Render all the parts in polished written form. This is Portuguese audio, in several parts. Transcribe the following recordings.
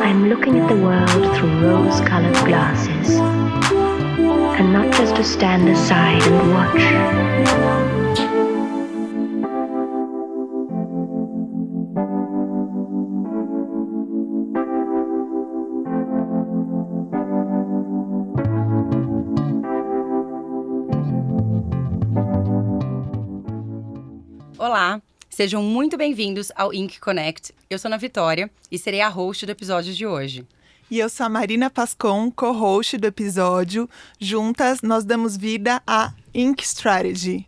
I'm looking at the world through rose-colored glasses, and not just to stand aside and watch. Olá, sejam muito bem-vindos ao Ink Connect. Eu sou Ana Vitória e serei a host do episódio de hoje. E eu sou a Marina Pascon, co-host do episódio. Juntas, nós damos vida à Ink Strategy.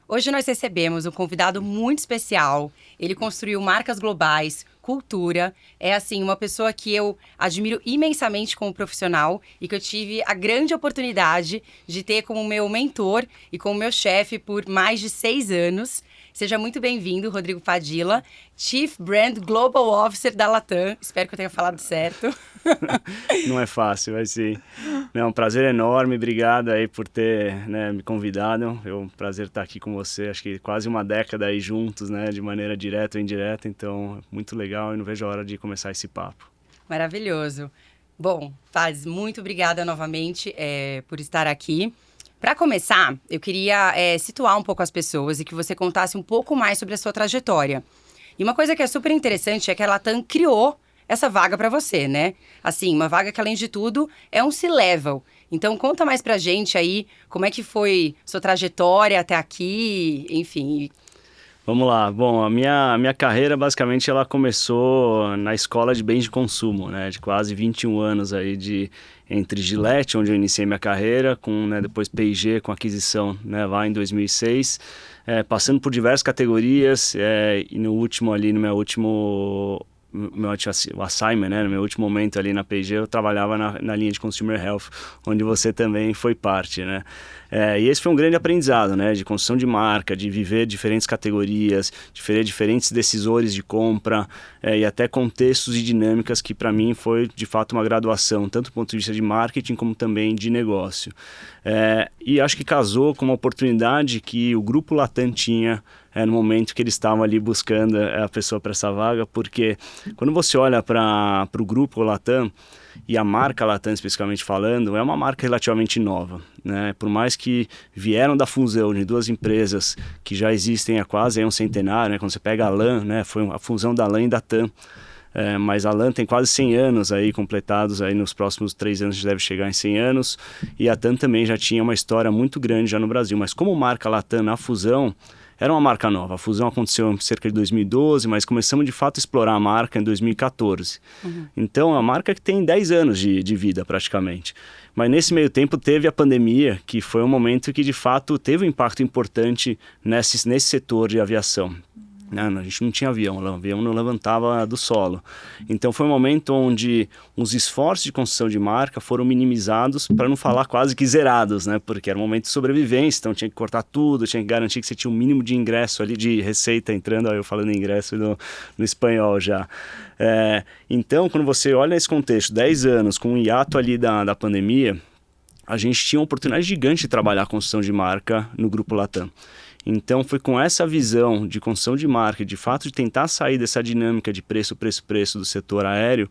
Hoje nós recebemos um convidado muito especial. Ele construiu marcas globais, cultura. É, assim, uma pessoa que eu admiro imensamente como profissional e que eu tive a grande oportunidade de ter como meu mentor e como meu chefe por mais de 6 anos. Seja muito bem-vindo, Rodrigo Padilla, Chief Brand Global Officer da Latam. Espero que eu tenha falado certo. Não é fácil, vai sim. É um prazer enorme, obrigado aí por ter me convidado. É um prazer estar aqui com você, acho que quase uma década aí juntos, de maneira direta ou indireta, então muito legal e não vejo a hora de começar esse papo. Maravilhoso. Bom, Paz, muito obrigada novamente por estar aqui. Para começar, eu queria situar um pouco as pessoas e que você contasse um pouco mais sobre a sua trajetória. E uma coisa que é super interessante é que a Latam criou essa vaga para você, né? Assim, uma vaga que, além de tudo, é um C-Level. Então, conta mais pra gente aí como é que foi sua trajetória até aqui, enfim. Vamos lá. Bom, a minha carreira, basicamente, ela começou na escola de bens de consumo, de quase 21 anos aí entre Gillette, onde eu iniciei minha carreira, com depois P&G, com aquisição lá em 2006, passando por diversas categorias e no meu último assignment, no meu último momento ali na P&G, eu trabalhava na linha de Consumer Health, onde você também foi parte, e esse foi um grande aprendizado, de construção de marca, de viver diferentes categorias, diferentes decisores de compra e até contextos e dinâmicas que para mim foi de fato uma graduação, tanto do ponto de vista de marketing como também de negócio. E acho que casou com uma oportunidade que o Grupo Latam tinha no momento que eles estavam ali buscando a pessoa para essa vaga, porque quando você olha para o Grupo Latam, e a marca Latam especificamente falando, é uma marca relativamente nova, Por mais que vieram da fusão de duas empresas que já existem há quase um centenário, Quando você pega a LAN, foi a fusão da LAN e da TAM, mas a LAN tem quase 100 anos aí completados, aí nos próximos 3 anos já deve chegar em 100 anos, e a TAM também já tinha uma história muito grande já no Brasil, mas como marca Latam na fusão, era uma marca nova. A fusão aconteceu em cerca de 2012, mas começamos de fato a explorar a marca em 2014. Então, é uma marca que tem 10 anos de vida praticamente. Mas nesse meio tempo teve a pandemia, que foi um momento que de fato teve um impacto importante nesse setor de aviação. A gente não tinha avião, o avião não levantava do solo. Então foi um momento onde os esforços de construção de marca foram minimizados, para não falar quase que zerados, porque era um momento de sobrevivência, então tinha que cortar tudo, tinha que garantir que você tinha um mínimo de ingresso ali, de receita entrando, eu falando ingresso no espanhol já. Então, quando você olha esse contexto, 10 anos, com o hiato ali da pandemia, a gente tinha uma oportunidade gigante de trabalhar a construção de marca no Grupo Latam. Então foi com essa visão de construção de marca, de fato de tentar sair dessa dinâmica de preço do setor aéreo,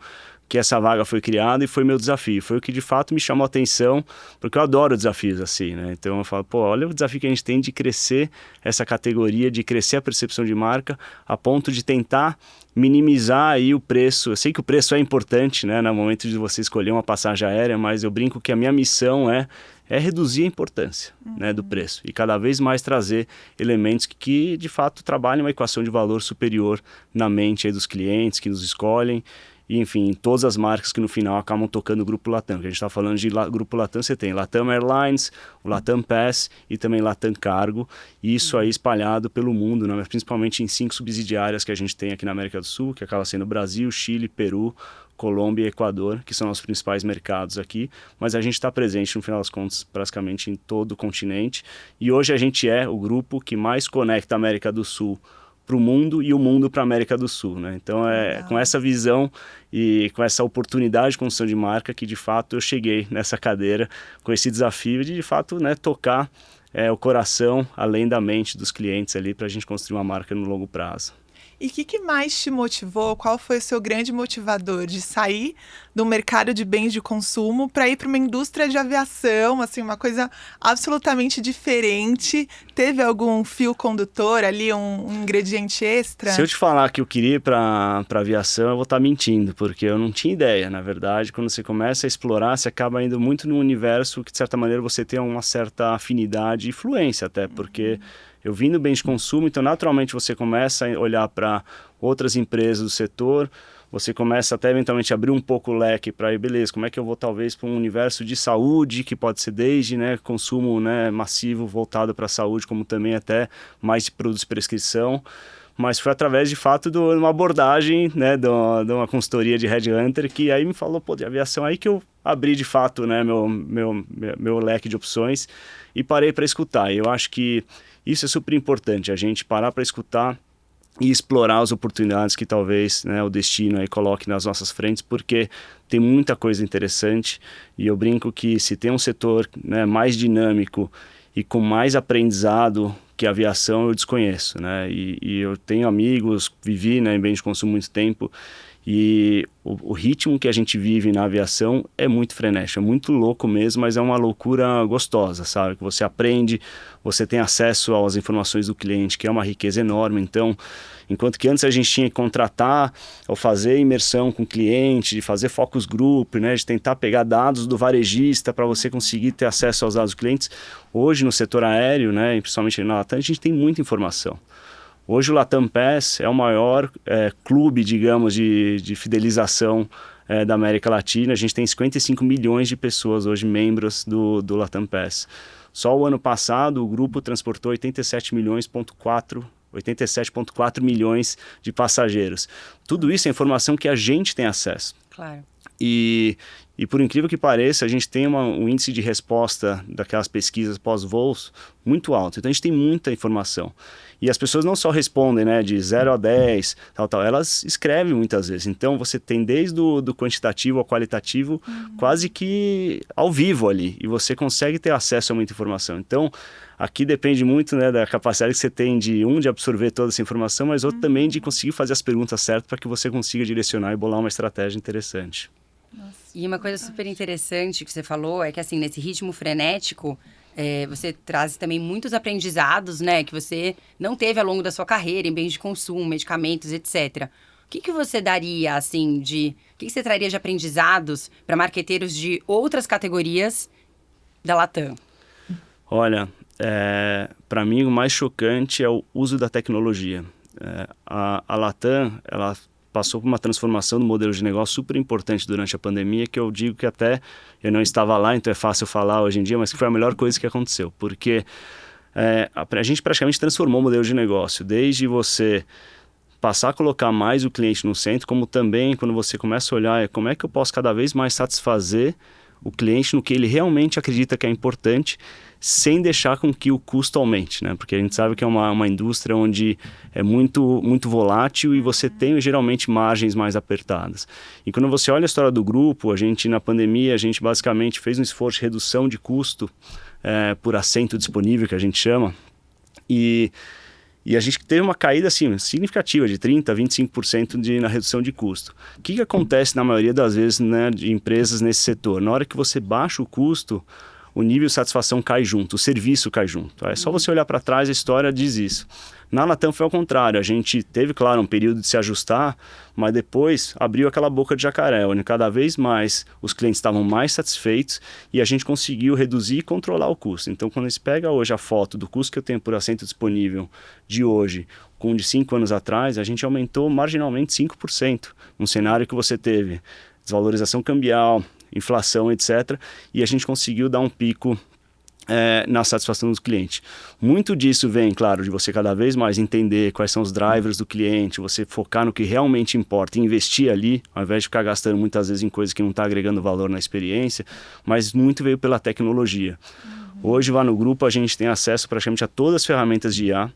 que essa vaga foi criada e foi meu desafio. Foi o que de fato me chamou a atenção, porque eu adoro desafios assim, Então eu falo, olha o desafio que a gente tem de crescer essa categoria, de crescer a percepção de marca, a ponto de tentar minimizar aí o preço. Eu sei que o preço é importante, no momento de você escolher uma passagem aérea, mas eu brinco que a minha missão é reduzir a importância do preço e cada vez mais trazer elementos que de fato trabalham uma equação de valor superior na mente aí dos clientes que nos escolhem. E, enfim, todas as marcas que no final acabam tocando o Grupo Latam. Que a gente está falando de Grupo Latam, você tem Latam Airlines, o Latam Pass e também Latam Cargo. E isso aí espalhado pelo mundo, mas principalmente em 5 subsidiárias que a gente tem aqui na América do Sul, que acaba sendo Brasil, Chile, Peru, Colômbia e Equador, que são os principais mercados aqui, mas a gente está presente, no final das contas, praticamente em todo o continente. E hoje a gente é o grupo que mais conecta a América do Sul para o mundo e o mundo para a América do Sul, Então, com essa visão e com essa oportunidade de construção de marca que, de fato, eu cheguei nessa cadeira com esse desafio de fato, tocar o coração além da mente dos clientes ali para a gente construir uma marca no longo prazo. E o que mais te motivou? Qual foi o seu grande motivador de sair do mercado de bens de consumo para ir para uma indústria de aviação, assim, uma coisa absolutamente diferente? Teve algum fio condutor ali, um ingrediente extra? Se eu te falar que eu queria ir para aviação, eu vou estar mentindo, porque eu não tinha ideia. Na verdade, quando você começa a explorar, você acaba indo muito no universo que, de certa maneira, você tem uma certa afinidade e influência até, porque eu vim do bem de consumo, então naturalmente você começa a olhar para outras empresas do setor, você começa até eventualmente a abrir um pouco o leque para ir, beleza, como é que eu vou talvez para um universo de saúde, que pode ser desde, né, consumo, né, massivo voltado para a saúde, como também até mais de produtos de prescrição. Mas foi através, de fato, de uma abordagem, né, de uma consultoria de headhunter, que aí me falou, pô, de aviação, aí que eu abri, de fato, né, meu leque de opções e parei para escutar. E eu acho que isso é super importante, a gente parar para escutar e explorar as oportunidades que talvez, né, o destino aí coloque nas nossas frentes, porque tem muita coisa interessante e eu brinco que se tem um setor, né, mais dinâmico e com mais aprendizado que a aviação, eu desconheço, né? E eu tenho amigos, vivi, né, em bem de consumo muito tempo, e o ritmo que a gente vive na aviação é muito frenético, é muito louco mesmo, mas é uma loucura gostosa, sabe? Que você aprende, você tem acesso às informações do cliente, que é uma riqueza enorme. Então, enquanto que antes a gente tinha que contratar ou fazer imersão com o cliente, de fazer focus group, né, de tentar pegar dados do varejista para você conseguir ter acesso aos dados dos clientes, hoje no setor aéreo, né, e principalmente na Latam, a gente tem muita informação. Hoje o Latam Pass é o maior clube, digamos, de fidelização da América Latina. A gente tem 55 milhões de pessoas hoje membros do Latam Pass. Só o ano passado o grupo transportou 87,4 milhões de passageiros. Tudo isso é informação que a gente tem acesso. Claro. E por incrível que pareça, a gente tem um índice de resposta daquelas pesquisas pós-voos muito alto. Então a gente tem muita informação. E as pessoas não só respondem, né, de 0 a 10, tal, elas escrevem muitas vezes. Então você tem desde do quantitativo ao qualitativo, quase que ao vivo ali. E você consegue ter acesso a muita informação. Então aqui depende muito, né, da capacidade que você tem de absorver toda essa informação, mas outro também de conseguir fazer as perguntas certas para que você consiga direcionar e bolar uma estratégia interessante. E uma coisa super interessante que você falou é que, assim, nesse ritmo frenético, você traz também muitos aprendizados, né, que você não teve ao longo da sua carreira em bens de consumo, medicamentos, etc. O que você daria, assim, o que você traria de aprendizados para marqueteiros de outras categorias da Latam? Olha, para mim o mais chocante é o uso da tecnologia. A Latam, ela passou por uma transformação do modelo de negócio super importante durante a pandemia, que eu digo que até eu não estava lá, então é fácil falar hoje em dia, mas que foi a melhor coisa que aconteceu, porque a gente praticamente transformou o modelo de negócio, desde você passar a colocar mais o cliente no centro, como também quando você começa a olhar como é que eu posso cada vez mais satisfazer o cliente no que ele realmente acredita que é importante, sem deixar com que o custo aumente, né? Porque a gente sabe que é uma indústria onde é muito, muito volátil e você tem geralmente margens mais apertadas. E quando você olha a história do grupo, na pandemia, a gente basicamente fez um esforço de redução de custo por assento disponível, que a gente chama, e a gente teve uma caída assim, significativa de 30% a 25% na redução de custo. O que acontece na maioria das vezes, né, de empresas nesse setor? Na hora que você baixa o custo, o nível de satisfação cai junto, o serviço cai junto. É só você olhar para trás, a história diz isso. Na Latam foi ao contrário, a gente teve, claro, um período de se ajustar, mas depois abriu aquela boca de jacaré, onde cada vez mais os clientes estavam mais satisfeitos e a gente conseguiu reduzir e controlar o custo. Então, quando você pega hoje a foto do custo que eu tenho por assento disponível de hoje, com o de 5 anos atrás, a gente aumentou marginalmente 5%, num cenário que você teve desvalorização cambial, inflação, etc. E a gente conseguiu dar um pico na satisfação do cliente. Muito disso vem, claro, de você cada vez mais entender quais são os drivers do cliente, você focar no que realmente importa, investir ali, ao invés de ficar gastando muitas vezes em coisas que não está agregando valor na experiência, mas muito veio pela tecnologia. Hoje, lá no grupo, a gente tem acesso praticamente a todas as ferramentas de IA,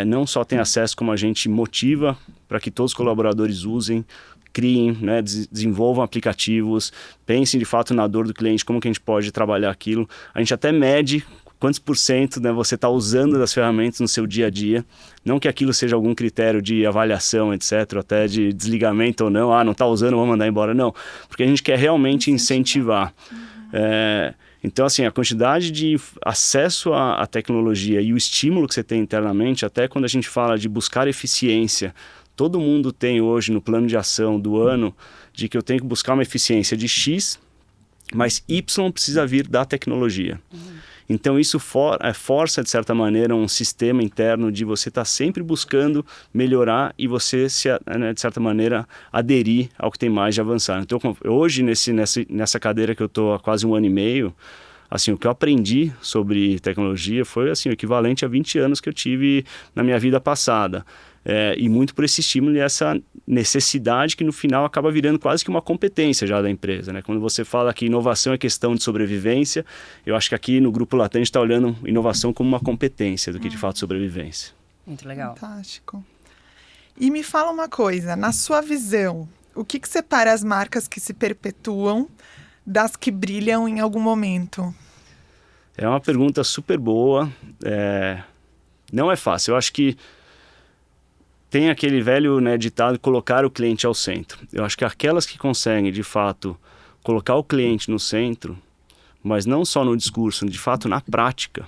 não só tem acesso, como a gente motiva para que todos os colaboradores usem, criem, né, desenvolvam aplicativos, pensem de fato na dor do cliente, como que a gente pode trabalhar aquilo. A gente até mede quantos por cento, né, você está usando das ferramentas no seu dia a dia. Não que aquilo seja algum critério de avaliação, etc., até de desligamento ou não. Não está usando, vamos mandar embora. Não, porque a gente quer realmente incentivar. Então, assim, a quantidade de acesso à tecnologia e o estímulo que você tem internamente, até quando a gente fala de buscar eficiência, todo mundo tem hoje no plano de ação do ano de que eu tenho que buscar uma eficiência de X, mas Y precisa vir da tecnologia. Então isso força, de certa maneira, um sistema interno de você estar sempre buscando melhorar e você, né, de certa maneira, aderir ao que tem mais de avançar. Então hoje, nessa cadeira que eu estou há quase 1 ano e meio, assim, o que eu aprendi sobre tecnologia foi assim, o equivalente a 20 anos que eu tive na minha vida passada. E muito por esse estímulo e essa necessidade que no final acaba virando quase que uma competência já da empresa, né? Quando você fala que inovação é questão de sobrevivência, eu acho que aqui no Grupo Latam a gente está olhando inovação como uma competência do que de fato sobrevivência. Muito legal. Fantástico. E me fala uma coisa, na sua visão, o que separa as marcas que se perpetuam das que brilham em algum momento? É uma pergunta super boa. Não é fácil. Eu acho que tem aquele velho, né, ditado, colocar o cliente ao centro. Eu acho que aquelas que conseguem, de fato, colocar o cliente no centro, mas não só no discurso, de fato, na prática,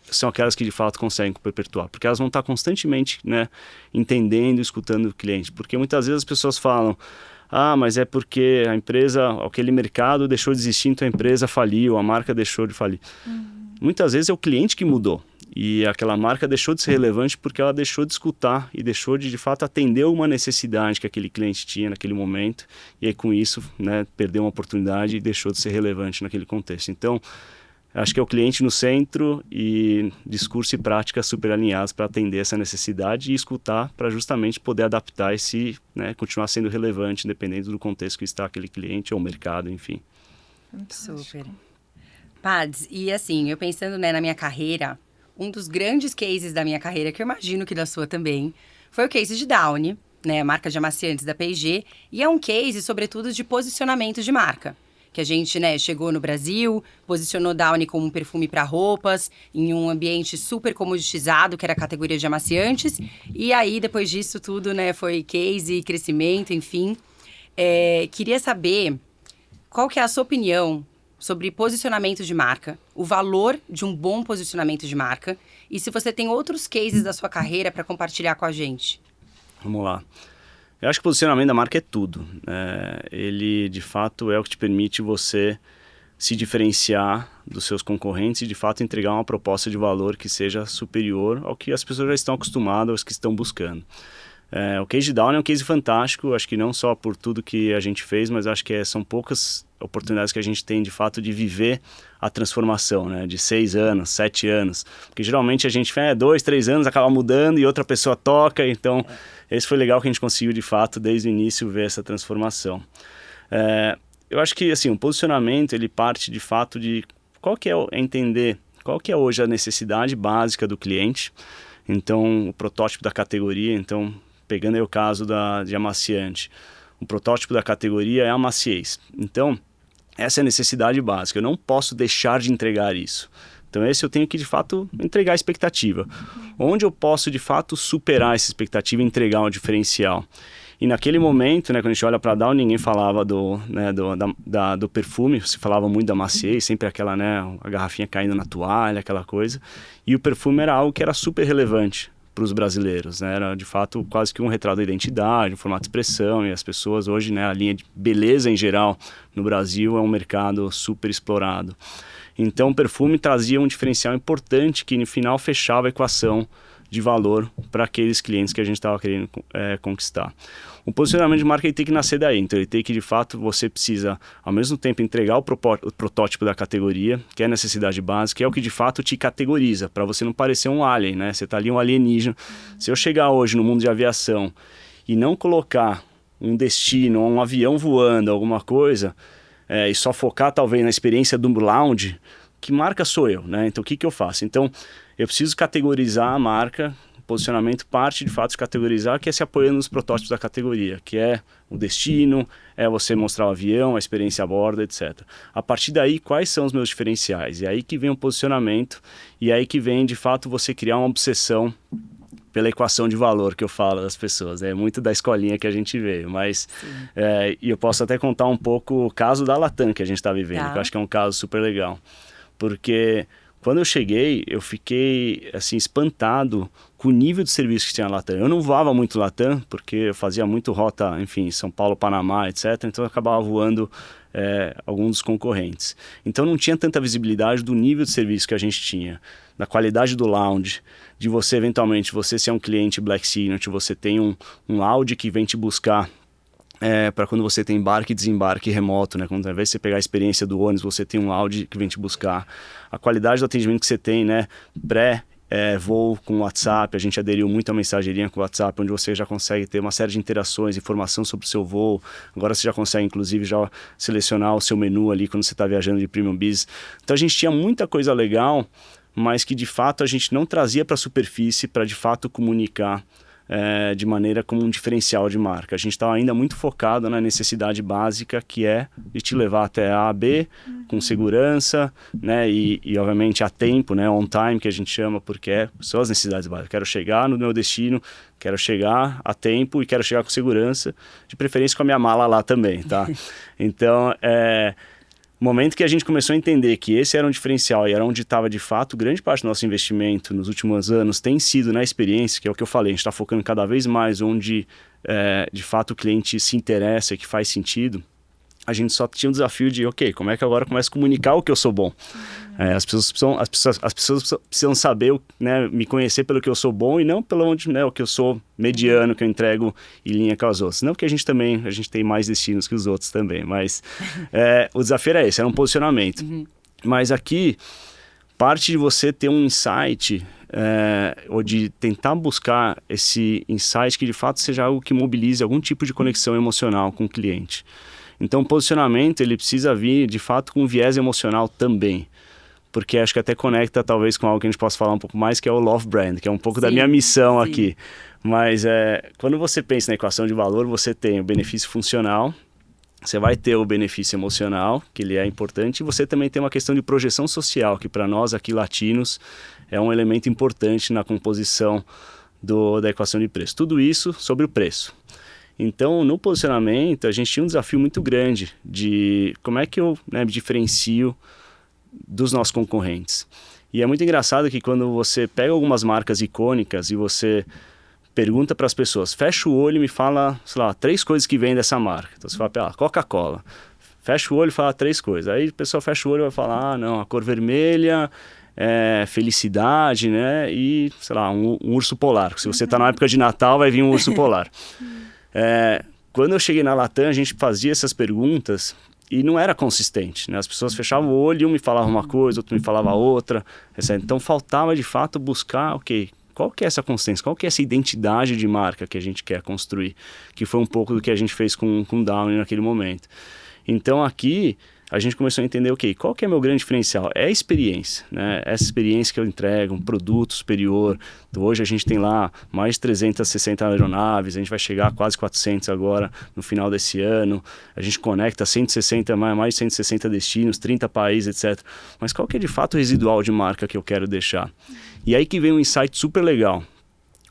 são aquelas que, de fato, conseguem perpetuar. Porque elas vão estar constantemente, né, entendendo e escutando o cliente. Porque muitas vezes as pessoas falam, mas é porque a empresa, aquele mercado deixou de existir, então a empresa faliu, a marca deixou de falir. Muitas vezes é o cliente que mudou. E aquela marca deixou de ser relevante porque ela deixou de escutar e deixou de fato, atender uma necessidade que aquele cliente tinha naquele momento. E aí, com isso, né, perdeu uma oportunidade e deixou de ser relevante naquele contexto. Então, acho que é o cliente no centro e discurso e prática super alinhados para atender essa necessidade e escutar para justamente poder adaptar e se, né, continuar sendo relevante, independente do contexto que está aquele cliente ou mercado, enfim. Super. Pads, e assim, eu pensando, né, na minha carreira, um dos grandes cases da minha carreira, que eu imagino que da sua também, foi o case de Downy, né, a marca de amaciantes da P&G, e é um case, sobretudo, de posicionamento de marca. Que a gente, né, chegou no Brasil, posicionou Downy como um perfume para roupas, em um ambiente super comoditizado, que era a categoria de amaciantes, e aí, depois disso tudo, né, foi case, crescimento, enfim. Queria saber qual que é a sua opinião sobre posicionamento de marca, o valor de um bom posicionamento de marca e se você tem outros cases da sua carreira para compartilhar com a gente. Vamos lá. Eu acho que o posicionamento da marca é tudo. Ele, de fato, é o que te permite você se diferenciar dos seus concorrentes e, de fato, entregar uma proposta de valor que seja superior ao que as pessoas já estão acostumadas, aos que estão buscando. O case de Downy é um case fantástico, acho que não só por tudo que a gente fez, mas acho que são poucas oportunidades que a gente tem, de fato, de viver a transformação, né? De 6 anos, 7 anos. Porque geralmente a gente 2, 3 anos, acaba mudando e outra pessoa toca. Então, esse foi legal que a gente conseguiu, de fato, desde o início, ver essa transformação. Eu acho que, assim, o posicionamento, ele parte, de fato, de entender qual que é hoje a necessidade básica do cliente. Então, o protótipo da categoria, então, pegando aí o caso de amaciante, o protótipo da categoria é a maciez. Então, essa é a necessidade básica. Eu não posso deixar de entregar isso. Então, eu tenho que, de fato, entregar a expectativa. Onde eu posso, de fato, superar essa expectativa e entregar um diferencial? E naquele momento, né, quando a gente olha para a Downy, ninguém falava do perfume, se falava muito da maciez, sempre aquela, né, a garrafinha caindo na toalha, aquela coisa. E o perfume era algo que era super relevante para os brasileiros, né? Era de fato quase que um retrato da identidade, um formato de expressão, e as pessoas hoje, né, a linha de beleza em geral no Brasil é um mercado super explorado. Então o perfume trazia um diferencial importante que no final fechava a equação de valor para aqueles clientes que a gente estava querendo conquistar. O posicionamento de marca ele tem que nascer daí, então ele tem que, de fato, você precisa, ao mesmo tempo, entregar o protótipo da categoria, que é a necessidade básica, que é o que, de fato, te categoriza, para você não parecer um alien, né? Você está ali um alienígena. Se eu chegar hoje no mundo de aviação e não colocar um destino, um avião voando, alguma coisa, e só focar, talvez, na experiência do lounge, que marca sou eu, né? Então, o que eu faço? Então, eu preciso categorizar a marca Posicionamento parte, de fato, de categorizar, que é se apoiando nos protótipos da categoria, que é o destino, é você mostrar o avião, a experiência a bordo, etc. A partir daí, quais são os meus diferenciais? E aí que vem o posicionamento, e aí que vem, de fato, você criar uma obsessão pela equação de valor que eu falo das pessoas. É muito da escolinha que a gente veio, mas e eu posso até contar um pouco o caso da Latam que a gente está vivendo, que eu acho que é um caso super legal. Porque quando eu cheguei, eu fiquei assim, espantado com o nível de serviço que tinha na Latam. Eu não voava muito Latam, porque eu fazia muito rota, enfim, São Paulo, Panamá, etc. Então eu acabava voando alguns dos concorrentes. Então não tinha tanta visibilidade do nível de serviço que a gente tinha, da qualidade do lounge, de você eventualmente, você ser um cliente Black Signature, você tem um lounge que vem te buscar para quando você tem embarque e desembarque remoto, né? Quando ao invés de você pegar a experiência do ônibus, você tem um lounge que vem te buscar. A qualidade do atendimento que você tem, né? Voo com o WhatsApp, a gente aderiu muito à mensageria com o WhatsApp, onde você já consegue ter uma série de interações, informação sobre o seu voo. Agora você já consegue, inclusive, já selecionar o seu menu ali quando você está viajando de Premium Business. Então a gente tinha muita coisa legal, mas que de fato a gente não trazia para a superfície para de fato comunicar de maneira como um diferencial de marca. A gente estava ainda muito focado na necessidade básica, que é de te levar até A a B, com segurança, né, e obviamente a tempo, né, on time, que a gente chama, porque são as necessidades básicas. Quero chegar no meu destino, quero chegar a tempo e quero chegar com segurança, de preferência com a minha mala lá também, tá? Então, o momento que a gente começou a entender que esse era um diferencial e era onde estava de fato grande parte do nosso investimento nos últimos anos tem sido na experiência, que é o que eu falei, a gente está focando cada vez mais onde de fato o cliente se interessa, que faz sentido. A gente só tinha o desafio de, ok, como é que agora eu começo a comunicar o que eu sou bom? As pessoas precisam saber, né, me conhecer pelo que eu sou bom e não pelo onde, né, o que eu sou mediano, que eu entrego em linha com as outras. Não que a gente tem mais destinos que os outros também, mas o desafio era esse, era um posicionamento. Mas aqui, parte de você ter um insight, ou de tentar buscar esse insight que de fato seja algo que mobilize algum tipo de conexão emocional com o cliente. Então o posicionamento ele precisa vir de fato com um viés emocional também, porque acho que até conecta talvez com algo que a gente possa falar um pouco mais, que é o Love Brand, que é um pouco da minha missão aqui. Mas quando você pensa na equação de valor, você tem o benefício funcional, você vai ter o benefício emocional, que ele é importante, e você também tem uma questão de projeção social, que para nós aqui latinos é um elemento importante na composição da equação de preço. Tudo isso sobre o preço. Então, no posicionamento, a gente tinha um desafio muito grande de como é que eu me diferencio dos nossos concorrentes. E é muito engraçado que quando você pega algumas marcas icônicas e você pergunta para as pessoas, fecha o olho e me fala, sei lá, 3 coisas que vêm dessa marca. Então você fala, Coca-Cola. Fecha o olho e fala 3 coisas. Aí a pessoa fecha o olho e vai falar, não, a cor vermelha, felicidade, né? E, sei lá, um urso polar. Se você está na época de Natal, vai vir um urso polar. Quando eu cheguei na Latam, a gente fazia essas perguntas e não era consistente, né? As pessoas fechavam o olho e um me falava uma coisa, outro me falava outra, etc. Então faltava de fato buscar, ok, qual que é essa consistência, qual que é essa identidade de marca que a gente quer construir, que foi um pouco do que a gente fez com o Downing naquele momento. Então aqui a gente começou a entender, ok, qual que é meu grande diferencial? É a experiência, né? Essa experiência que eu entrego, um produto superior. Então, hoje a gente tem lá mais de 360 aeronaves, a gente vai chegar a quase 400 agora no final desse ano. A gente conecta mais de 160 destinos, 30 países, etc. Mas qual que é de fato o residual de marca que eu quero deixar? E aí que vem um insight super legal,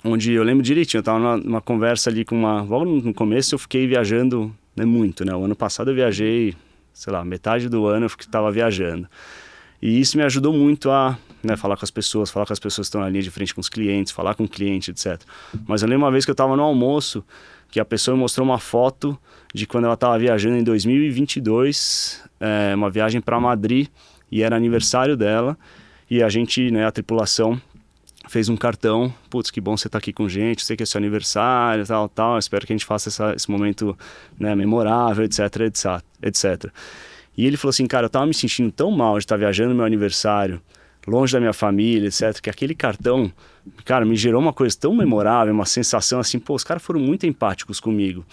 onde eu lembro direitinho, eu estava numa conversa ali logo no começo eu fiquei viajando, né, muito, né? O ano passado eu viajei, sei lá, metade do ano eu estava viajando. E isso me ajudou muito a falar com as pessoas que estão na linha de frente com os clientes, falar com o cliente, etc. Mas eu lembro uma vez que eu estava no almoço, que a pessoa me mostrou uma foto de quando ela estava viajando em 2022, uma viagem para Madrid, e era aniversário dela, e a gente, né, a tripulação, fez um cartão, putz, que bom você estar aqui com a gente, sei que é seu aniversário, tal, espero que a gente faça esse momento, né, memorável, etc. E ele falou assim, cara, eu tava me sentindo tão mal de estar viajando no meu aniversário, longe da minha família, etc., que aquele cartão, cara, me gerou uma coisa tão memorável, uma sensação assim, pô, os caras foram muito empáticos comigo.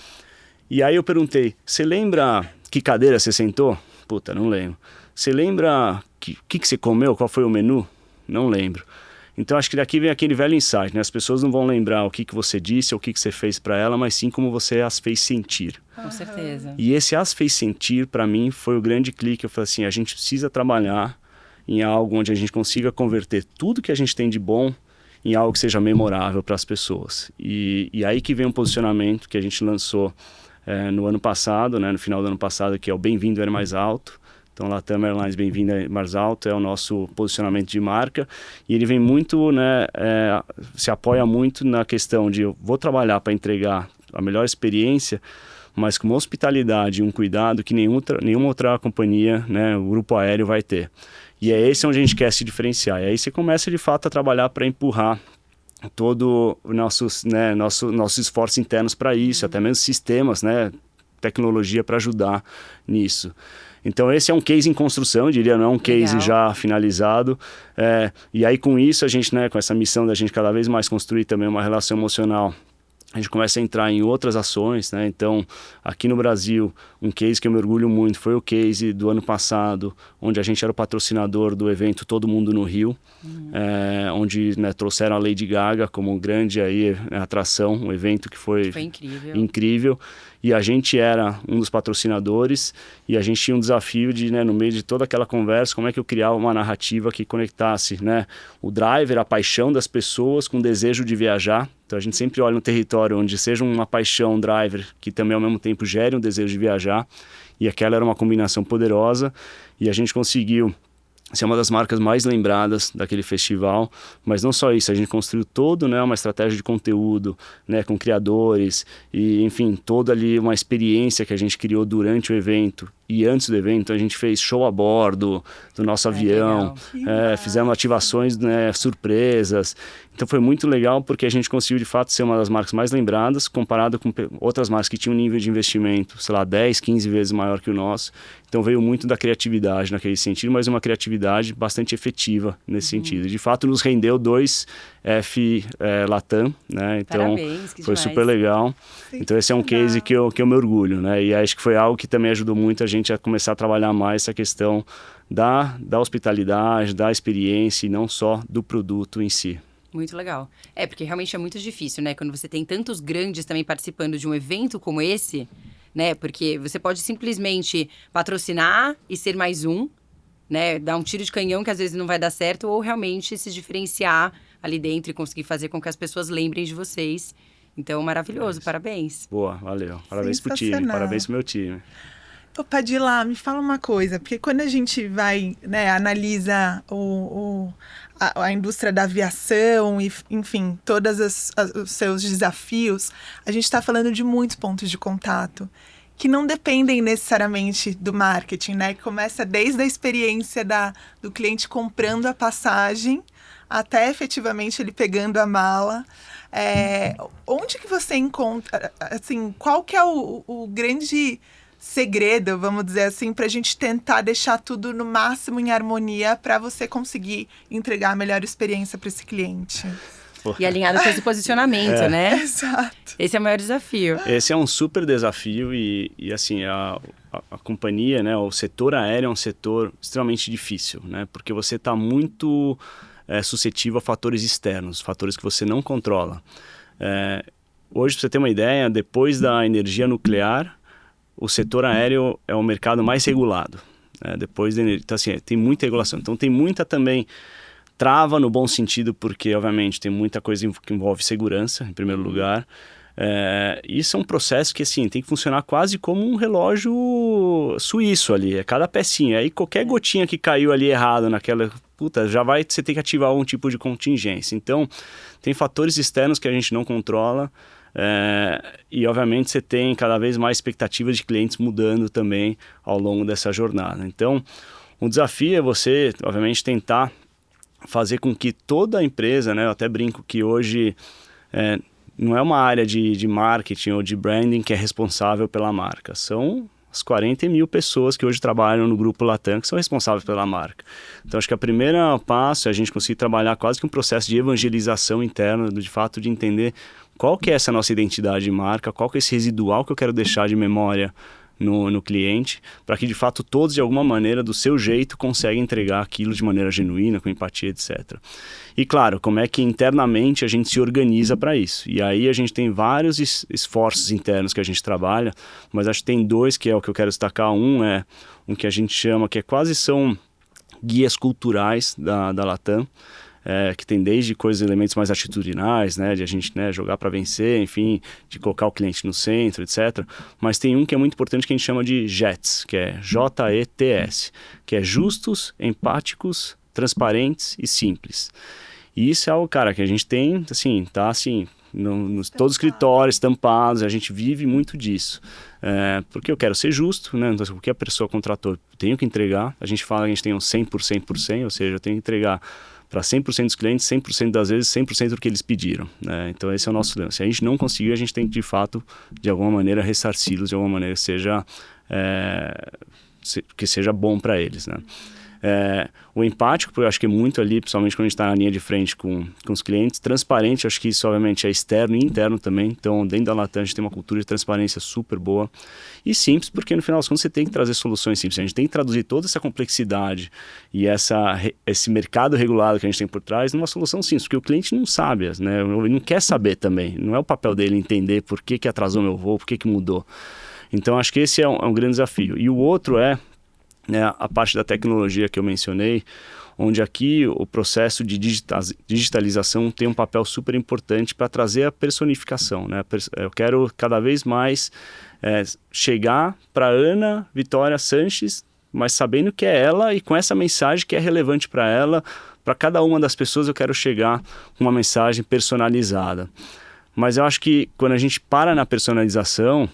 E aí eu perguntei, você lembra que cadeira você sentou? Puta, não lembro. Você lembra que você comeu? Qual foi o menu? Não lembro. Então, acho que daqui vem aquele velho insight, né? As pessoas não vão lembrar o que você disse, ou o que você fez para ela, mas sim como você as fez sentir. Com certeza. E esse as fez sentir, para mim, foi o grande clique. Eu falei assim, a gente precisa trabalhar em algo onde a gente consiga converter tudo que a gente tem de bom em algo que seja memorável para as pessoas. E aí que vem um posicionamento que a gente lançou no ano passado, né? No final do ano passado, que é o Bem-vindo é Mais Alto. Então, Latam Airlines Bem-vindo é Mais Alto é o nosso posicionamento de marca, e ele vem muito, né, se apoia muito na questão de eu vou trabalhar para entregar a melhor experiência, mas com uma hospitalidade e um cuidado que nenhuma outra companhia, né, o grupo aéreo vai ter. E é esse onde a gente quer se diferenciar. E aí você começa de fato a trabalhar para empurrar todo o nossos esforços internos para isso, até mesmo sistemas, né, tecnologia para ajudar nisso. Então esse é um case em construção, eu diria, não é um case já finalizado. E aí com isso a gente, né, com essa missão da gente cada vez mais construir também uma relação emocional, a gente começa a entrar em outras ações, né? Então, aqui no Brasil, um case que eu me orgulho muito foi o case do ano passado, onde a gente era o patrocinador do evento Todo Mundo no Rio, onde, né, trouxeram a Lady Gaga como grande aí, atração, um evento que foi incrível. E a gente era um dos patrocinadores, e a gente tinha um desafio de, né, no meio de toda aquela conversa, como é que eu criava uma narrativa que conectasse, né, o driver, a paixão das pessoas com o desejo de viajar. Então a gente sempre olha um território onde seja uma paixão driver, que também ao mesmo tempo gere um desejo de viajar, e aquela era uma combinação poderosa, e a gente conseguiu ser uma das marcas mais lembradas daquele festival. Mas não só isso, a gente construiu todo, né, uma estratégia de conteúdo, né, com criadores, e enfim, toda ali uma experiência que a gente criou durante o evento e antes do evento. A gente fez show a bordo do nosso avião, fizemos ativações, né, surpresas. Então foi muito legal, porque a gente conseguiu de fato ser uma das marcas mais lembradas, comparado com outras marcas que tinham um nível de investimento, sei lá, 10, 15 vezes maior que o nosso. Então veio muito da criatividade naquele sentido, mas uma criatividade bastante efetiva nesse sentido. De fato nos rendeu 2 Latam, né? Então foi super legal. Então esse é um case que eu me orgulho, né? E acho que foi algo que também ajudou muito a gente a começar a trabalhar mais essa questão da hospitalidade, da experiência, e não só do produto em si. Muito legal. Porque realmente é muito difícil, né? Quando você tem tantos grandes também participando de um evento como esse, né? Porque você pode simplesmente patrocinar e ser mais um, né? Dar um tiro de canhão que às vezes não vai dar certo, ou realmente se diferenciar ali dentro e conseguir fazer com que as pessoas lembrem de vocês. Então, maravilhoso. Parabéns. Boa, valeu. Parabéns pro time, parabéns pro meu time. Ô, Padilha, me fala uma coisa, porque quando a gente vai, né, analisa a indústria da aviação e, enfim, todos os seus desafios, a gente está falando de muitos pontos de contato que não dependem necessariamente do marketing, né? Que começa desde a experiência do cliente comprando a passagem até efetivamente ele pegando a mala. Onde que você encontra, assim, qual que é o grande segredo, vamos dizer assim, para a gente tentar deixar tudo no máximo em harmonia para você conseguir entregar a melhor experiência para esse cliente? E alinhado com esse posicionamento, né? Exato. Esse é o maior desafio. Esse é um super desafio e assim, a companhia, né, o setor aéreo é um setor extremamente difícil, né? Porque você está muito suscetível a fatores externos, fatores que você não controla. Hoje, para você ter uma ideia, depois da energia nuclear, o setor aéreo é o mercado mais regulado. Depois da energia, então, assim, tem muita regulação. Então, tem muita também trava no bom sentido, porque, obviamente, tem muita coisa que envolve segurança, em primeiro lugar. Isso é um processo que, assim, tem que funcionar quase como um relógio suíço ali. É cada pecinha. Aí, qualquer gotinha que caiu ali errado naquela... você tem que ativar algum tipo de contingência. Então, tem fatores externos que a gente não controla. E obviamente você tem cada vez mais expectativas de clientes mudando também ao longo dessa jornada. Então o desafio é você, obviamente, tentar fazer com que toda a empresa, né, eu até brinco que hoje não é uma área de marketing ou de branding que é responsável pela marca, são as 40 mil pessoas que hoje trabalham no Grupo Latam que são responsáveis pela marca. Então acho que o primeiro passo é a gente conseguir trabalhar quase que um processo de evangelização interna, de fato de entender qual que é essa nossa identidade de marca, qual que é esse residual que eu quero deixar de memória no cliente, para que de fato todos, de alguma maneira, do seu jeito, conseguem entregar aquilo de maneira genuína, com empatia, etc. E claro, como é que internamente a gente se organiza para isso. E aí a gente tem vários esforços internos que a gente trabalha, mas acho que tem dois que é o que eu quero destacar. Um é um que a gente chama, que quase são guias culturais da Latam, que tem desde coisas, elementos mais atitudinais, né, de a gente, né, jogar para vencer, enfim, de colocar o cliente no centro, etc. Mas tem um que é muito importante que a gente chama de JETS, que é JETS, que é justos, empáticos, transparentes e simples. E isso é algo, cara, que a gente tem, assim, tá assim, todos os escritórios estampados, a gente vive muito disso. Porque eu quero ser justo, né? Então, o que a pessoa contratou, eu tenho que entregar. A gente fala que a gente tem um 100% por 100, ou seja, eu tenho que entregar para 100% dos clientes, 100% das vezes, 100% do que eles pediram, né? Então esse é o nosso lance. Se a gente não conseguir, a gente tem que, de fato, de alguma maneira, ressarci-los, de alguma maneira que seja bom para eles, né? O empático, eu acho que é muito ali, principalmente quando a gente está na linha de frente com os clientes. Transparente, acho que isso obviamente é externo e interno também. Então, dentro da Latam, a gente tem uma cultura de transparência super boa. E simples, porque no final das contas você tem que trazer soluções simples. A gente tem que traduzir toda essa complexidade e esse mercado regulado que a gente tem por trás numa solução simples, porque o cliente não sabe, né? Ele não quer saber também. Não é o papel dele entender por que atrasou meu voo, por que mudou. Então, acho que esse é um grande desafio. E o outro a parte da tecnologia que eu mencionei, onde aqui o processo de digitalização tem um papel super importante para trazer a personificação, né? Eu quero cada vez mais chegar para Ana Vitória Sanches, mas sabendo que é ela e com essa mensagem que é relevante para ela. Para cada uma das pessoas eu quero chegar com uma mensagem personalizada. Mas eu acho que quando a gente para na personalização,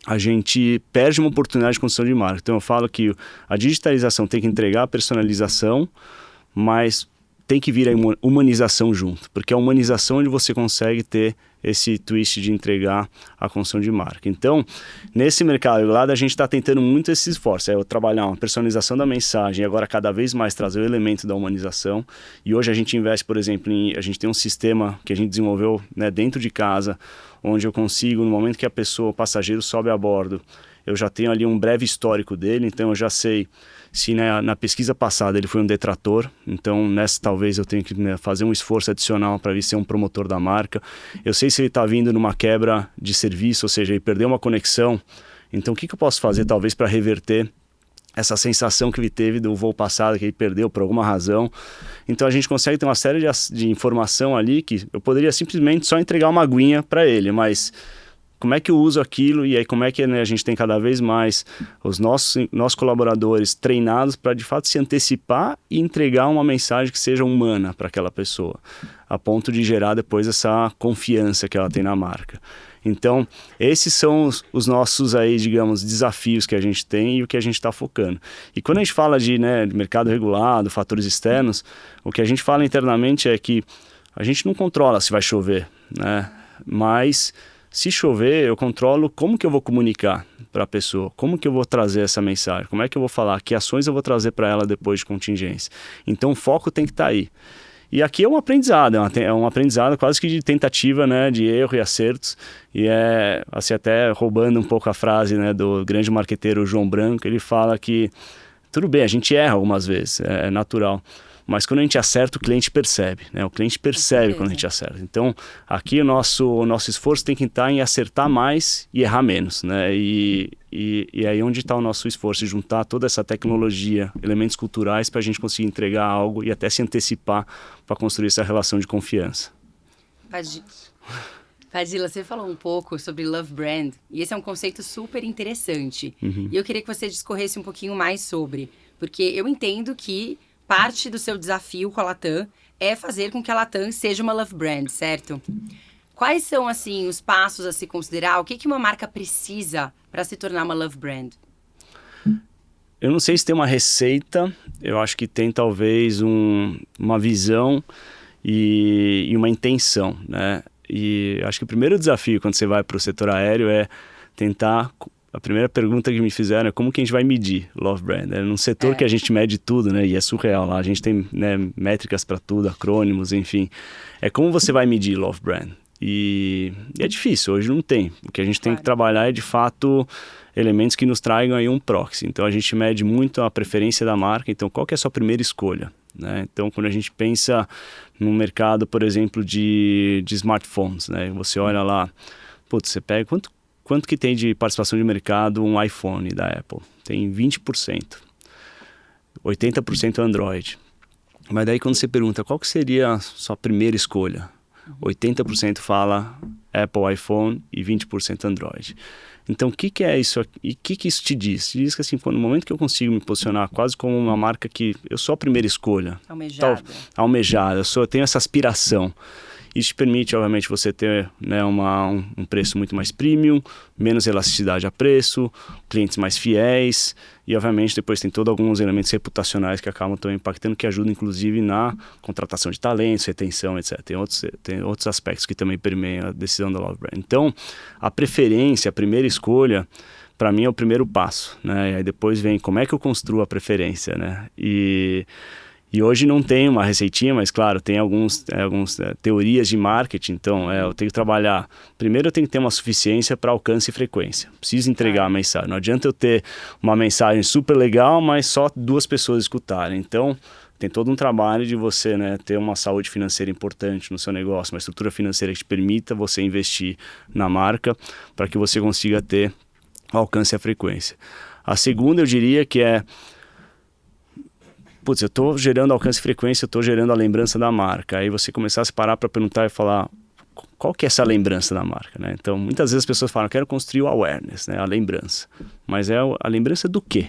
a gente perde uma oportunidade de construção de marca. Então eu falo que a digitalização tem que entregar a personalização, mas tem que vir a humanização junto, porque é a humanização onde você consegue ter esse twist de entregar a construção de marca. Então, nesse mercado regulado, a gente está tentando muito esse esforço, eu trabalhar uma personalização da mensagem e agora cada vez mais trazer o elemento da humanização. E hoje a gente investe, por exemplo, a gente tem um sistema que a gente desenvolveu, né, dentro de casa, onde eu consigo, no momento que o passageiro sobe a bordo, eu já tenho ali um breve histórico dele, então eu já sei se na pesquisa passada ele foi um detrator, então nessa talvez eu tenha que fazer um esforço adicional para vir ser um promotor da marca. Eu sei se ele está vindo numa quebra de serviço, ou seja, ele perdeu uma conexão, então o que eu posso fazer talvez para reverter essa sensação que ele teve do voo passado, que ele perdeu por alguma razão. Então a gente consegue ter uma série de informação ali que eu poderia simplesmente só entregar uma aguinha para ele, mas como é que eu uso aquilo e aí como é que, né, a gente tem cada vez mais os nossos colaboradores treinados para de fato se antecipar e entregar uma mensagem que seja humana para aquela pessoa, a ponto de gerar depois essa confiança que ela tem na marca. Então, esses são os nossos aí, digamos, desafios que a gente tem e o que a gente está focando. E quando a gente fala de mercado regulado, fatores externos, o que a gente fala internamente é que a gente não controla se vai chover, né? Mas se chover, eu controlo como que eu vou comunicar para a pessoa, como que eu vou trazer essa mensagem, como é que eu vou falar, que ações eu vou trazer para ela depois de contingência. Então, o foco tem que estar aí. E aqui é um aprendizado, é um aprendizado quase que de tentativa, né, de erro e acertos. E assim, até roubando um pouco a frase, né, do grande marqueteiro João Branco, ele fala que tudo bem, a gente erra algumas vezes, é natural. Mas quando a gente acerta, o cliente percebe, né? O cliente percebe quando a gente acerta. Então, aqui o nosso esforço tem que estar em acertar mais e errar menos, né? E aí onde está o nosso esforço? Juntar toda essa tecnologia, elementos culturais para a gente conseguir entregar algo e até se antecipar para construir essa relação de confiança. Padilla, você falou um pouco sobre Love Brand, e esse é um conceito super interessante. Uhum. E eu queria que você discorresse um pouquinho mais sobre, porque eu entendo que parte do seu desafio com a Latam é fazer com que a Latam seja uma Love Brand, certo? Quais são, assim, os passos a se considerar? O que uma marca precisa para se tornar uma Love Brand? Eu não sei se tem uma receita, eu acho que tem talvez uma visão e uma intenção, né? E acho que o primeiro desafio quando você vai para o setor aéreo é tentar... A primeira pergunta que me fizeram é como que a gente vai medir Love Brand. É num setor que a gente mede tudo, né? E é surreal lá. A gente tem, né, métricas para tudo, acrônimos, enfim. É como você vai medir Love Brand. E é difícil, hoje não tem. O que a gente tem que trabalhar é, de fato, elementos que nos tragam aí um proxy. Então, a gente mede muito a preferência da marca. Então, qual que é a sua primeira escolha? Né? Então, quando a gente pensa no mercado, por exemplo, de smartphones, né? Você olha lá, putz, você pega quanto que tem de participação de mercado um iPhone da Apple? Tem 20%. 80% Android. Mas daí quando você pergunta qual que seria a sua primeira escolha, 80% fala Apple iPhone e 20% Android. Então o que é isso aqui? E o que isso te diz? Te diz que assim, no momento que eu consigo me posicionar quase como uma marca que eu sou a primeira escolha. Almejada. Eu tenho essa aspiração. Isso te permite, obviamente, você ter, né, um preço muito mais premium, menos elasticidade a preço, clientes mais fiéis e, obviamente, depois tem todos alguns elementos reputacionais que acabam também impactando, que ajudam, inclusive, na contratação de talentos, retenção, etc. Tem outros aspectos que também permeiam a decisão da Love Brand. Então, a preferência, a primeira escolha, para mim é o primeiro passo, né? E aí depois vem como é que eu construo a preferência, né? E hoje não tem uma receitinha, mas claro, tem algumas teorias de marketing. Então, eu tenho que trabalhar. Primeiro, eu tenho que ter uma suficiência para alcance e frequência. Preciso entregar a mensagem. Não adianta eu ter uma mensagem super legal, mas só 2 pessoas escutarem. Então, tem todo um trabalho de você, né, ter uma saúde financeira importante no seu negócio, uma estrutura financeira que te permita você investir na marca para que você consiga ter alcance e a frequência. A segunda, eu diria que é putz, eu estou gerando alcance e frequência, eu estou gerando a lembrança da marca. Aí você começar a se parar para perguntar e falar qual que é essa lembrança da marca, né? Então, muitas vezes as pessoas falam, eu quero construir o awareness, né? A lembrança. Mas é a lembrança do quê?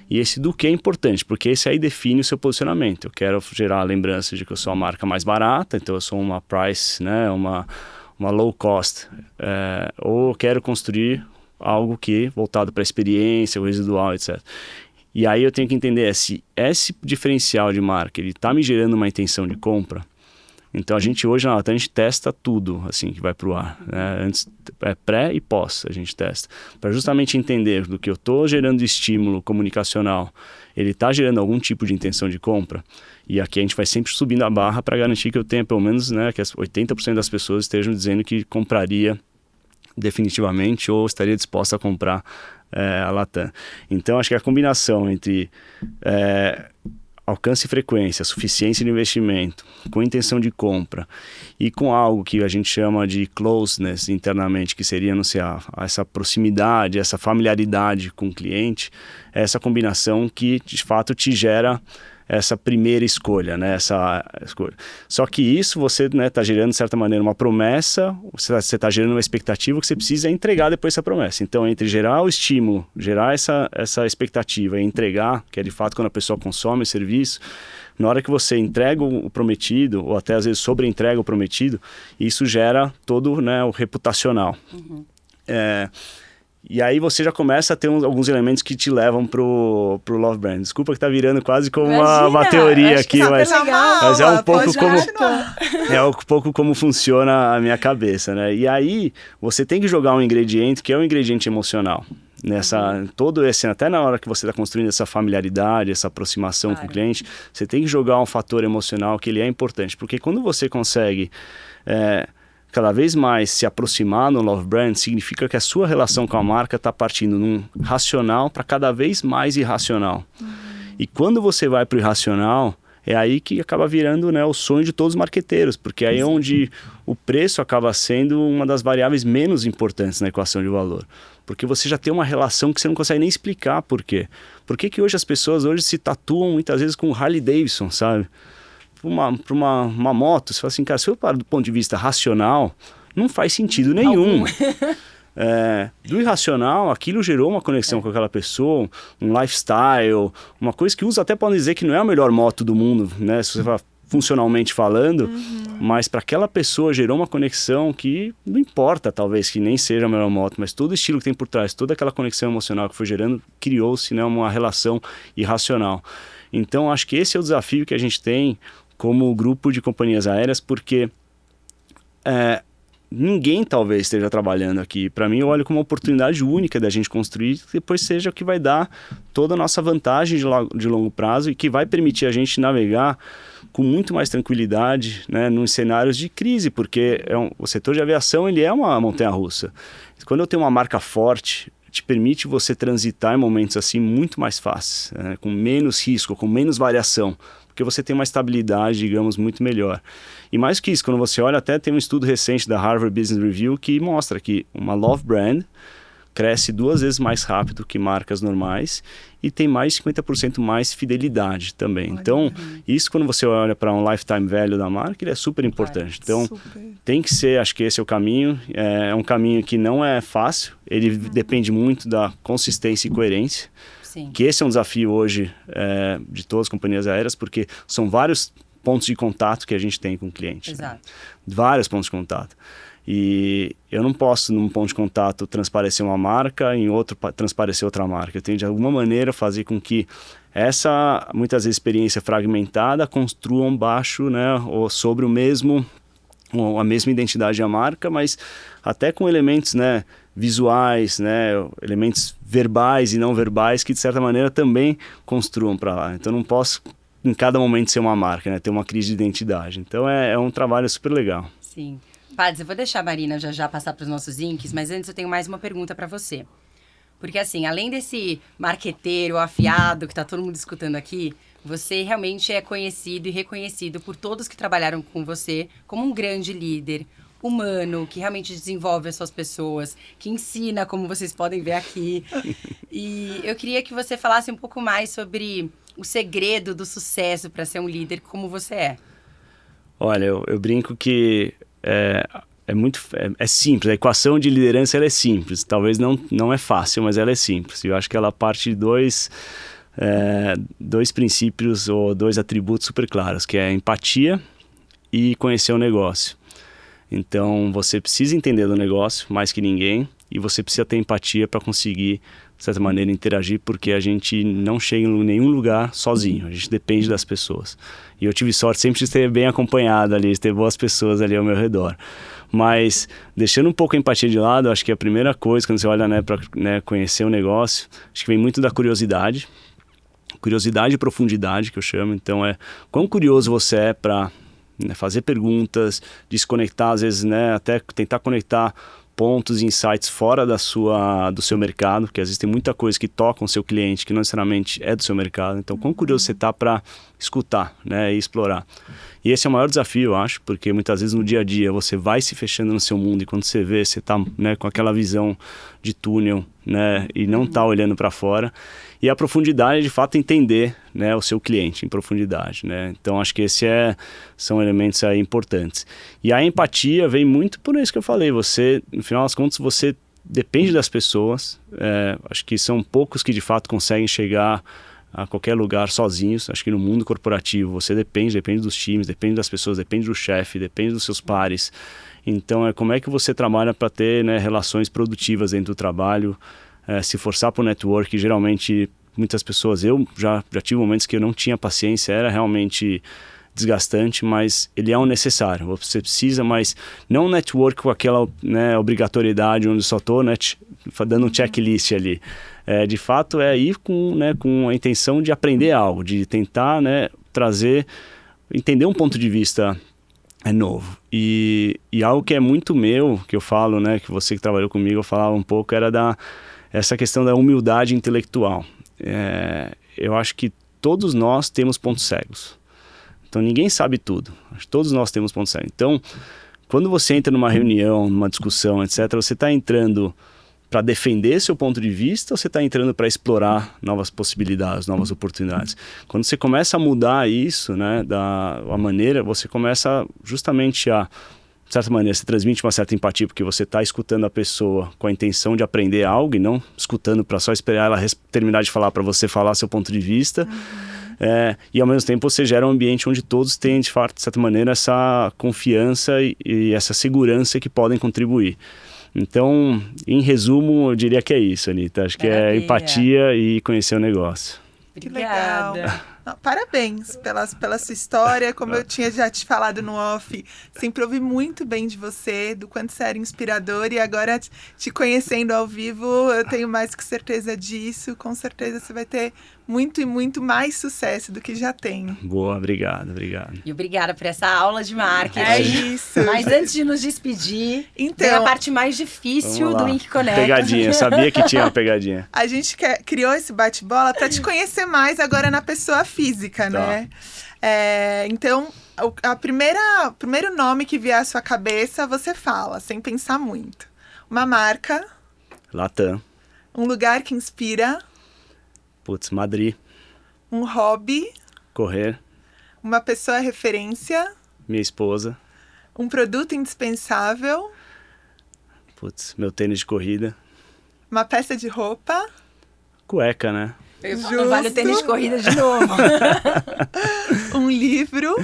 E esse do que é importante, porque esse aí define o seu posicionamento. Eu quero gerar a lembrança de que eu sou a marca mais barata, então eu sou uma price, né? Uma low cost. Ou eu quero construir algo que voltado para a experiência, o residual, etc. E aí eu tenho que entender se esse diferencial de marca ele está me gerando uma intenção de compra. Então a gente hoje na Latam, a gente testa tudo assim que vai para o ar, né? Antes, pré e pós a gente testa, para justamente entender do que eu estou gerando de estímulo comunicacional, ele está gerando algum tipo de intenção de compra. E aqui a gente vai sempre subindo a barra para garantir que eu tenha pelo menos, né, que as 80% das pessoas estejam dizendo que compraria definitivamente ou estaria disposta a comprar a Latam. Então acho que a combinação entre alcance e frequência, suficiência de investimento, com intenção de compra e com algo que a gente chama de closeness internamente, que seria, não sei, essa proximidade, essa familiaridade com o cliente, é essa combinação que de fato te gera essa primeira escolha, né? Essa escolha. Só que isso você, né, tá gerando de certa maneira uma promessa, você está gerando uma expectativa que você precisa entregar depois essa promessa. Então, entre gerar o estímulo, gerar essa expectativa e entregar, que é de fato quando a pessoa consome o serviço, na hora que você entrega o prometido, ou até às vezes sobre-entrega o prometido, isso gera todo, né, o reputacional. Uhum. E aí você já começa a ter alguns elementos que te levam pro Love Brand. Desculpa que tá virando quase como uma teoria aqui, mas é um pouco como funciona a minha cabeça, né? E aí você tem que jogar um ingrediente que é um ingrediente emocional. Todo esse, até na hora que você está construindo essa familiaridade, essa aproximação com o cliente, você tem que jogar um fator emocional que ele é importante. Porque quando você consegue cada vez mais se aproximar no Love Brand, significa que a sua relação com a marca está partindo num racional para cada vez mais irracional. E quando você vai para o irracional, é aí que acaba virando, né, o sonho de todos os marqueteiros, porque aí é onde o preço acaba sendo uma das variáveis menos importantes na equação de valor. Porque você já tem uma relação que você não consegue nem explicar por quê. Por que hoje as pessoas se tatuam muitas vezes com Harley Davidson, sabe? Para uma moto, você fala assim, cara, se eu paro do ponto de vista racional, não faz sentido nenhum. Do irracional, aquilo gerou uma conexão com aquela pessoa, um lifestyle, uma coisa que uns até podem dizer que não é a melhor moto do mundo, né? Se você falar funcionalmente falando, mas para aquela pessoa gerou uma conexão que não importa, talvez, que nem seja a melhor moto, mas todo o estilo que tem por trás, toda aquela conexão emocional que foi gerando, criou-se, né, uma relação irracional. Então, acho que esse é o desafio que a gente tem como grupo de companhias aéreas, porque ninguém talvez esteja trabalhando aqui. Para mim, eu olho como uma oportunidade única da gente construir, que depois seja o que vai dar toda a nossa vantagem de longo prazo e que vai permitir a gente navegar com muito mais tranquilidade, né, nos cenários de crise, porque o setor de aviação ele é uma montanha-russa. Quando eu tenho uma marca forte, te permite você transitar em momentos assim muito mais fáceis, né, com menos risco, com menos variação, porque você tem uma estabilidade, digamos, muito melhor. E mais que isso, quando você olha, até tem um estudo recente da Harvard Business Review que mostra que uma love brand cresce 2 vezes mais rápido que marcas normais e tem mais de 50% mais fidelidade também. Então, isso quando você olha para um lifetime value da marca, ele é super importante. Então, tem que ser, acho que esse é o caminho. É um caminho que não é fácil, ele depende muito da consistência e coerência. Sim. Que esse é um desafio hoje de todas as companhias aéreas, porque são vários pontos de contato que a gente tem com o cliente. Exato. Né? Vários pontos de contato. E eu não posso, num ponto de contato, transparecer uma marca, em outro transparecer outra marca. Eu tenho, de alguma maneira, fazer com que essa, muitas vezes, experiência fragmentada construam baixo, né, ou sobre o mesmo, a mesma identidade da marca, mas até com elementos, né, visuais, né, elementos verbais e não verbais que, de certa maneira, também construam para lá. Então, não posso, em cada momento, ser uma marca, né, ter uma crise de identidade. Então, é um trabalho super legal. Sim. Pads, eu vou deixar a Marina já passar para os nossos inks, mas antes eu tenho mais uma pergunta para você. Porque assim, além desse marqueteiro afiado que está todo mundo escutando aqui, você realmente é conhecido e reconhecido por todos que trabalharam com você como um grande líder humano, que realmente desenvolve as suas pessoas, que ensina, como vocês podem ver aqui. E eu queria que você falasse um pouco mais sobre o segredo do sucesso para ser um líder como você é. Olha, eu brinco que é simples, a equação de liderança ela é simples, talvez não é fácil, mas ela é simples. Eu acho que ela parte de dois princípios ou 2 atributos super claros, que é empatia e conhecer o negócio. Então, você precisa entender do negócio mais que ninguém e você precisa ter empatia para conseguir, de certa maneira, interagir, porque a gente não chega em nenhum lugar sozinho, a gente depende das pessoas. E eu tive sorte sempre de ser bem acompanhado ali, de ter boas pessoas ali ao meu redor. Mas, deixando um pouco a empatia de lado, acho que a primeira coisa, quando você olha, né, para conhecer o negócio, acho que vem muito da curiosidade. Curiosidade e profundidade, que eu chamo. Então, quão curioso você é para fazer perguntas, desconectar, às vezes, né, até tentar conectar pontos e insights fora do seu mercado, porque às vezes tem muita coisa que toca o seu cliente que não necessariamente é do seu mercado. Então, quão curioso você está para escutar, né, e explorar. E esse é o maior desafio, eu acho, porque muitas vezes no dia a dia você vai se fechando no seu mundo e quando você vê, você está, né, com aquela visão de túnel, né, e não está olhando para fora. E a profundidade é, de fato, entender, né, o seu cliente em profundidade, né? Então, acho que são elementos aí importantes. E a empatia vem muito por isso que eu falei. Você, no final das contas, você depende das pessoas. Acho que são poucos que, de fato, conseguem chegar a qualquer lugar sozinhos. Acho que no mundo corporativo você depende dos times, depende das pessoas, depende do chefe, depende dos seus pares. Então, como é que você trabalha para ter, né, relações produtivas dentro do trabalho, se forçar para o network. Geralmente, muitas pessoas, eu já tive momentos que eu não tinha paciência, era realmente desgastante, mas ele é um necessário. Você precisa, mas não um network com aquela, né, obrigatoriedade onde eu só estou, né, dando um checklist ali. De fato, ir com a intenção de aprender algo, de tentar, né, entender um ponto de vista novo. E algo que é muito meu, que eu falo, né, que você que trabalhou comigo, eu falava um pouco, era essa questão da humildade intelectual. Eu acho que todos nós temos pontos cegos. Então, ninguém sabe tudo. Todos nós temos pontos cegos. Então, quando você entra numa reunião, numa discussão, etc., você está entrando para defender seu ponto de vista ou você está entrando para explorar novas possibilidades, novas oportunidades? Quando você começa a mudar isso, né, a maneira, você começa justamente de certa maneira, você transmite uma certa empatia, porque você está escutando a pessoa com a intenção de aprender algo e não escutando para só esperar ela terminar de falar para você falar seu ponto de vista. E ao mesmo tempo você gera um ambiente onde todos têm, de fato, de certa maneira, essa confiança e essa segurança que podem contribuir. Então, em resumo, eu diria que é isso, Anitta. Acho que é empatia e conhecer o negócio. Que legal. Obrigada. Parabéns pela sua história. Como eu tinha já te falado no off, sempre ouvi muito bem de você, do quanto você era inspirador. E agora, te conhecendo ao vivo, eu tenho mais que certeza disso. Com certeza você vai ter muito e muito mais sucesso do que já tem. Boa, obrigado. E obrigada por essa aula de marketing. É isso. Mas antes de nos despedir, Então, vem a parte mais difícil do Link Connect. Pegadinha, sabia que tinha uma pegadinha. A gente criou esse bate-bola para te conhecer mais agora na pessoa física, né? Então, o primeiro nome que vier à sua cabeça, você fala, sem pensar muito. Uma marca. Latam. Um lugar que inspira. Putz, Madrid. Um hobby. Correr. Uma pessoa referência. Minha esposa. Um produto indispensável. Putz, meu tênis de corrida. Uma peça de roupa. Cueca, né? Não vale o tênis de corrida de novo. Um livro.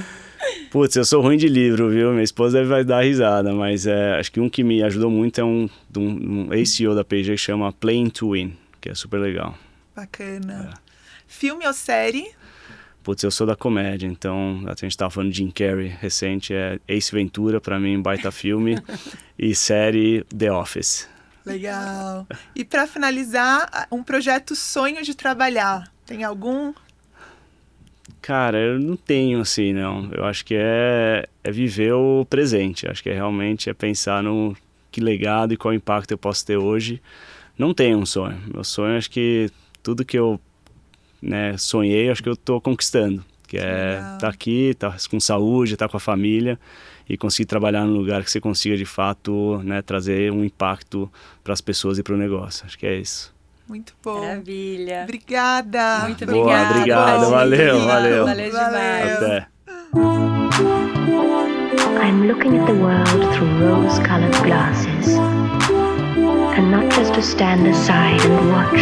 Putz, eu sou ruim de livro, viu? Minha esposa vai dar risada, mas acho que um que me ajudou muito é um ex-CEO da P&G que chama Playing to Win, que é super legal. Bacana. Filme ou série? Putz, eu sou da comédia, então a gente tava falando de Jim Carrey recente, é Ace Ventura, pra mim, baita filme, e série The Office. Legal. E para finalizar, um projeto sonho de trabalhar. Tem algum? Cara, eu não tenho assim, não. Eu acho que é viver o presente. Acho que realmente é pensar no que legado e qual impacto eu posso ter hoje. Não tenho um sonho. Meu sonho, acho que tudo que eu sonhei, acho que eu tô conquistando. Que é estar aqui, estar com saúde, estar com a família e conseguir trabalhar num lugar que você consiga, de fato, trazer um impacto para as pessoas e para o negócio. Acho que é isso. Muito bom. Maravilha. Obrigada. Muito Boa, obrigada. obrigado. Valeu. Valeu demais. Até. I'm looking at the world through rose-colored glasses, and not just to stand aside and watch,